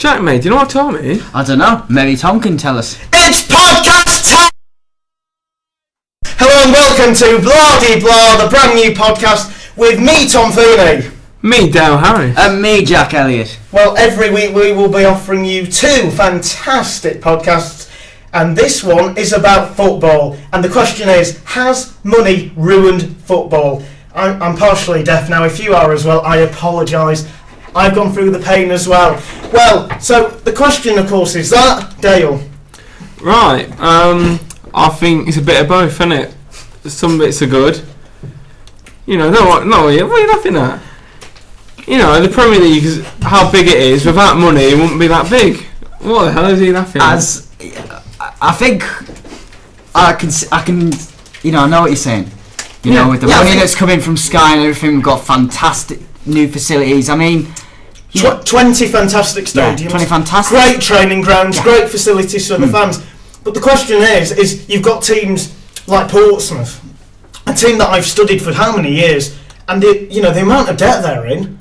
Jack, mate, do you know what time it is? I don't know. Maybe Tom can tell us. It's podcast time! Hello and welcome to Blah De Blah, the brand new podcast with me, Tom Feeney. Me, Dale Harris. And me, Jack Elliott. Well, every week we will be offering you two fantastic podcasts, and this one is about football. And the question is, has money ruined football? I'm partially deaf now. If you are as well, I apologise. I've gone through the pain as well. Well, so the question, of course, is that, Dale? Right, I think it's a bit of both, isn't it? Some bits are good. You know, what are you laughing at? You know, the Premier League, is how big it is, without money it wouldn't be that big. What the hell is he laughing at? I think I can, you know, I know what you're saying. You know, with the money that's coming from Sky and everything, we've got fantastic new facilities. I mean, 20 fantastic stadiums, 20 fantastic, great training grounds, great facilities for the fans. But the question is you've got teams like Portsmouth, a team that I've studied for how many years, and the amount of debt they're in,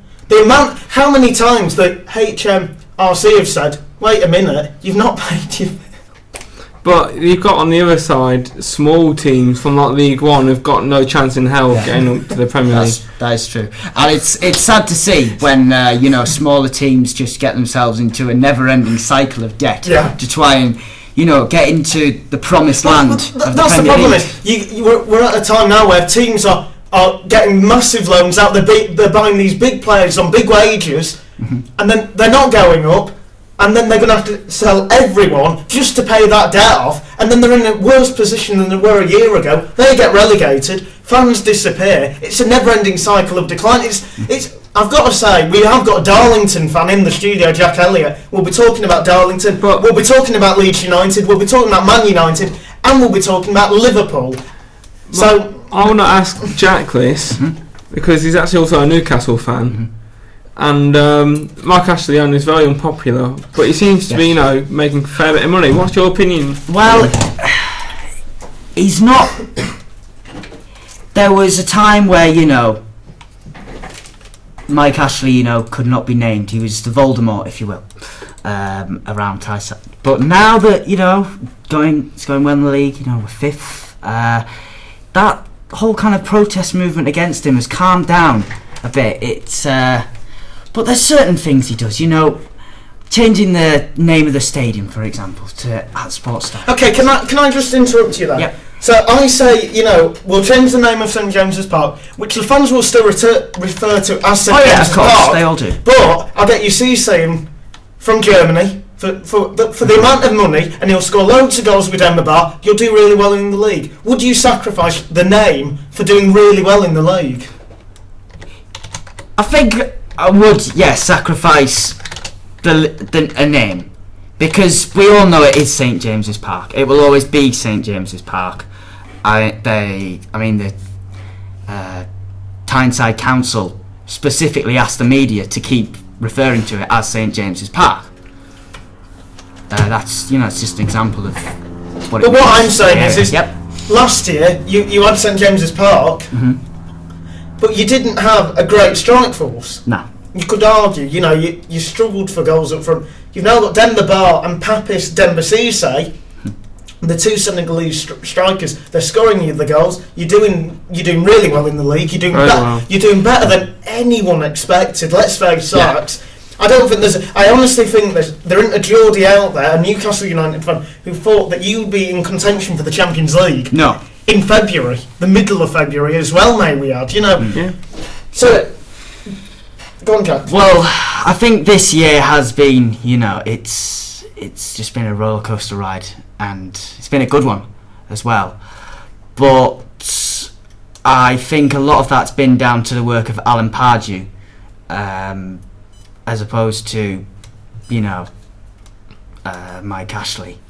how many times the HMRC have said, wait a minute, you've not paid your... But you've got on the other side small teams from like League One who've got no chance in hell getting up to the Premier League. That is true, and it's sad to see when smaller teams just get themselves into a never-ending cycle of debt to try and get into the promised land of the Premier League. That's the problem. Is we're at a time now where teams are getting massive loans out. They're buying these big players on big wages, and then they're not going up. And then they're going to have to sell everyone just to pay that debt off. And then they're in a worse position than they were a year ago. They get relegated. Fans disappear. It's a never-ending cycle of decline. I've got to say, we have got a Darlington fan in the studio, Jack Elliott. We'll be talking about Darlington. We'll be talking about Leeds United. We'll be talking about Man United. And we'll be talking about Liverpool. So I want to ask Jack this, because he's actually also a Newcastle fan. And Mike Ashley is very unpopular, but he seems to be, making a fair bit of money. What's your opinion? Well, he's not. There was a time where, Mike Ashley, could not be named. He was the Voldemort, if you will, around Tyson. But now that, it's going well in the league, we're fifth, that whole kind of protest movement against him has calmed down a bit. But there's certain things he does, changing the name of the stadium, for example, to Sports Star. Okay, can I just interrupt you there? Yep. So I say, we'll change the name of St James's Park, which the fans will still refer to as St James's Park. Of course, they all do. But I get you saying from Germany, for the amount of money, and he'll score loads of goals with Denver Bar, you'll do really well in the league. Would you sacrifice the name for doing really well in the league? I think I would, sacrifice a name, because we all know it is St James's Park. It will always be St James's Park. The Tyneside Council specifically asked the media to keep referring to it as St James's Park. That's it's just an example of what. But what I'm saying is last year you had St James's Park. But you didn't have a great strike force. No. You could argue, you struggled for goals up front. You've now got Demba Ba and Papis Demba Cisse, the two Senegalese strikers. They're scoring you the goals. You're doing really well in the league. You're doing better than anyone expected. Let's face facts. I honestly think there isn't a Geordie out there, a Newcastle United fan, who thought that you'd be in contention for the Champions League. No. In February, the middle of February as well, may we add, So, go on, Jack. Well, I think this year has been, it's just been a roller coaster ride, and it's been a good one as well. But I think a lot of that's been down to the work of Alan Pardew, as opposed to, Mike Ashley.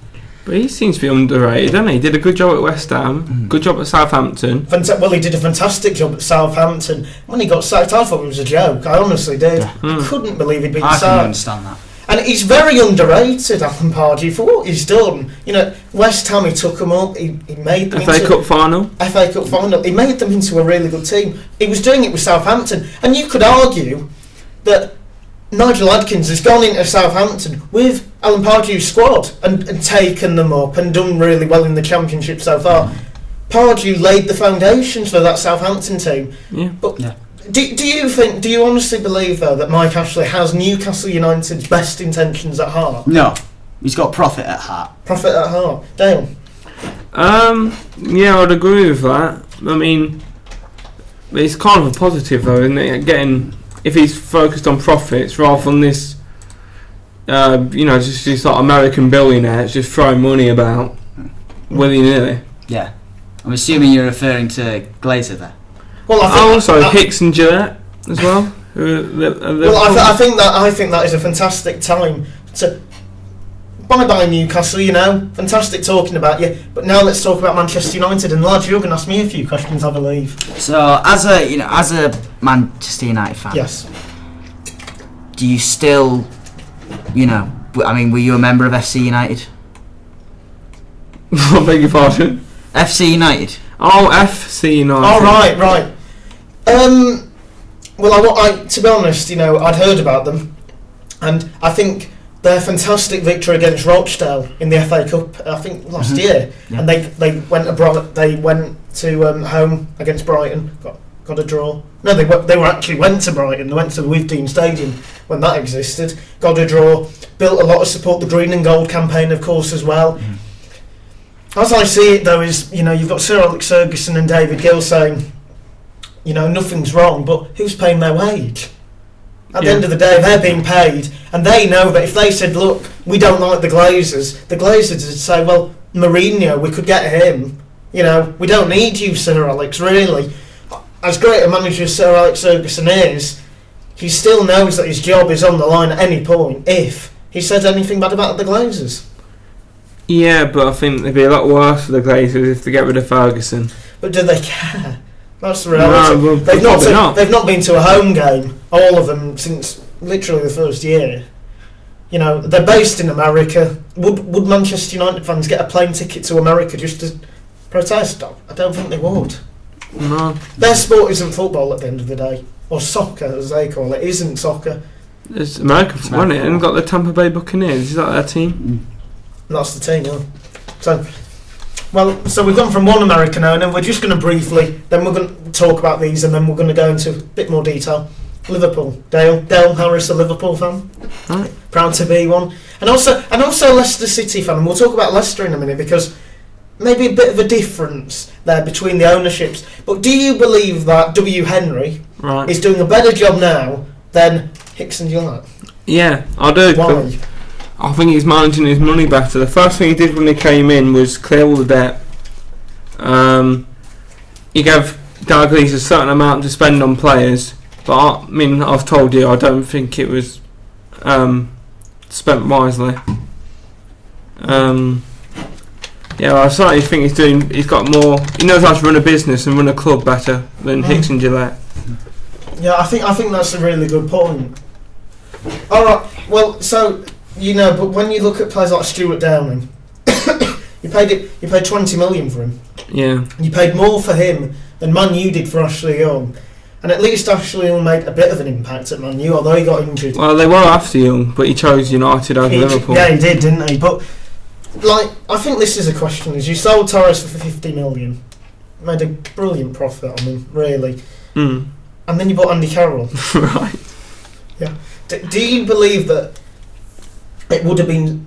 But he seems to be underrated, doesn't he? He did a good job at West Ham, good job at Southampton. Well, he did a fantastic job at Southampton. When he got sacked, I thought it was a joke. I honestly did. I couldn't believe he'd been sacked. I can understand that. And he's very underrated, Alan Pardew, for what he's done. West Ham, he took them up. He made them FA Cup final. He made them into a really good team. He was doing it with Southampton. And you could argue that Nigel Adkins has gone into Southampton with Alan Pardew's squad and taken them up and done really well in the Championship so far. Pardew laid the foundations for that Southampton team. Yeah. But do you honestly believe, though, that Mike Ashley has Newcastle United's best intentions at heart? No. He's got profit at heart. Profit at heart. Dale? Yeah, I'd agree with that. I mean, it's kind of a positive, though, isn't it? If he's focused on profits rather than this, just these like American billionaires just throwing money about willy-nilly. Yeah. I'm assuming you're referring to Glazer there. Well, I think Hicks and Gillette as well. I think that is a fantastic time to bye Newcastle. Fantastic talking about you. But now let's talk about Manchester United. And lads, you're going to ask me a few questions, I believe. So, as a Manchester United fan, yes. Do you still, were you a member of FC United? I beg your pardon. FC United. Oh, FC United. Oh, right. Well, to be honest, I'd heard about them, and I think their fantastic victory against Rochdale in the FA Cup, I think last year, and they went abroad. They went to home against Brighton, got a draw. No, they actually went to Brighton. They went to the Withdean Stadium when that existed. Got a draw. Built a lot of support. The Green and Gold campaign, of course, as well. As I see it, though, is you've got Sir Alex Ferguson and David Gill saying, nothing's wrong, but who's paying their wage? At the end of the day, they're being paid, and they know that if they said, look, we don't like the Glazers would say, well, Mourinho, we could get him. We don't need you, Sir Alex, really. As great a manager as Sir Alex Ferguson is, he still knows that his job is on the line at any point if he said anything bad about the Glazers. Yeah, but I think it'd be a lot worse for the Glazers if they get rid of Ferguson. But do they care? That's the reality. No, they've not been to a home game, all of them, since literally the first year. They're based in America. Would Manchester United fans get a plane ticket to America just to protest? I don't think they would. No. Their sport isn't football at the end of the day. Or soccer, as they call it. Isn't soccer. It's American football, isn't it? And got the Tampa Bay Buccaneers. Is that their team? That's the team, yeah. So we've gone from one American owner. We're just going to briefly, then we're going to talk about these, and then we're going to go into a bit more detail. Liverpool. Dale Harris, a Liverpool fan. Right. Proud to be one. And also Leicester City fan. And we'll talk about Leicester in a minute, because maybe a bit of a difference there between the ownerships. But do you believe that W. Henry is doing a better job now than Hicks and Gillette? Yeah, I do. Why? I think he's managing his money better. The first thing he did when he came in was clear all the debt. He gave Dalglish a certain amount to spend on players, but I've told you I don't think it was spent wisely. I certainly think he's got more. He knows how to run a business and run a club better than Hicks and Gillette. Yeah, I think that's a really good point. All right, well, so. But when you look at players like Stuart Downing, you paid 20 million for him. Yeah. You paid more for him than Man U did for Ashley Young, and at least Ashley Young made a bit of an impact at Man U, although he got injured. Well, they were after Young, but he chose United over Liverpool. Yeah, he did, didn't he? But I think this is a question: is you sold Torres for 50 million, made a brilliant profit on him, really, and then you bought Andy Carroll. Right. Yeah. Do you believe that it would have been,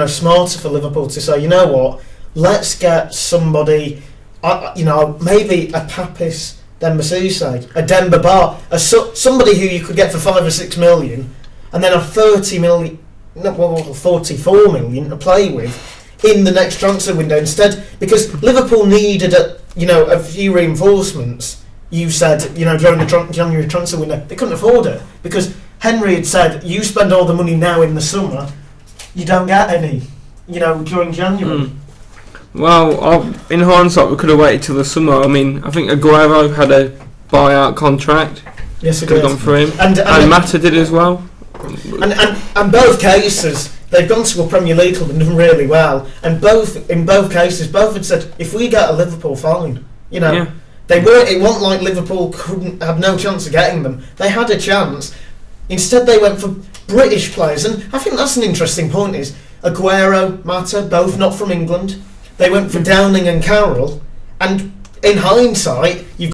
smarter for Liverpool to say, you know what, let's get somebody, maybe a Papis Dembele, a Demba Ba, somebody who you could get for 5 or 6 million, and then a 44 million to play with in the next transfer window instead, because Liverpool needed a few reinforcements. You said, during the January transfer window, they couldn't afford it because Henry had said, you spend all the money now in the summer, you don't get any, during January. Well, in hindsight, we could have waited till the summer. I think Aguero had a buyout contract. Yes, it could have gone for him. And Mata did as well. And both cases, they've gone to a Premier League club and done really well. And in both cases, both had said, if we get a Liverpool, fine. Yeah. They were. It wasn't like Liverpool had no chance of getting them. They had a chance. Instead, they went for British players, and I think that's an interesting point, is Aguero, Mata, both not from England. They went for Downing and Carroll, and in hindsight, you've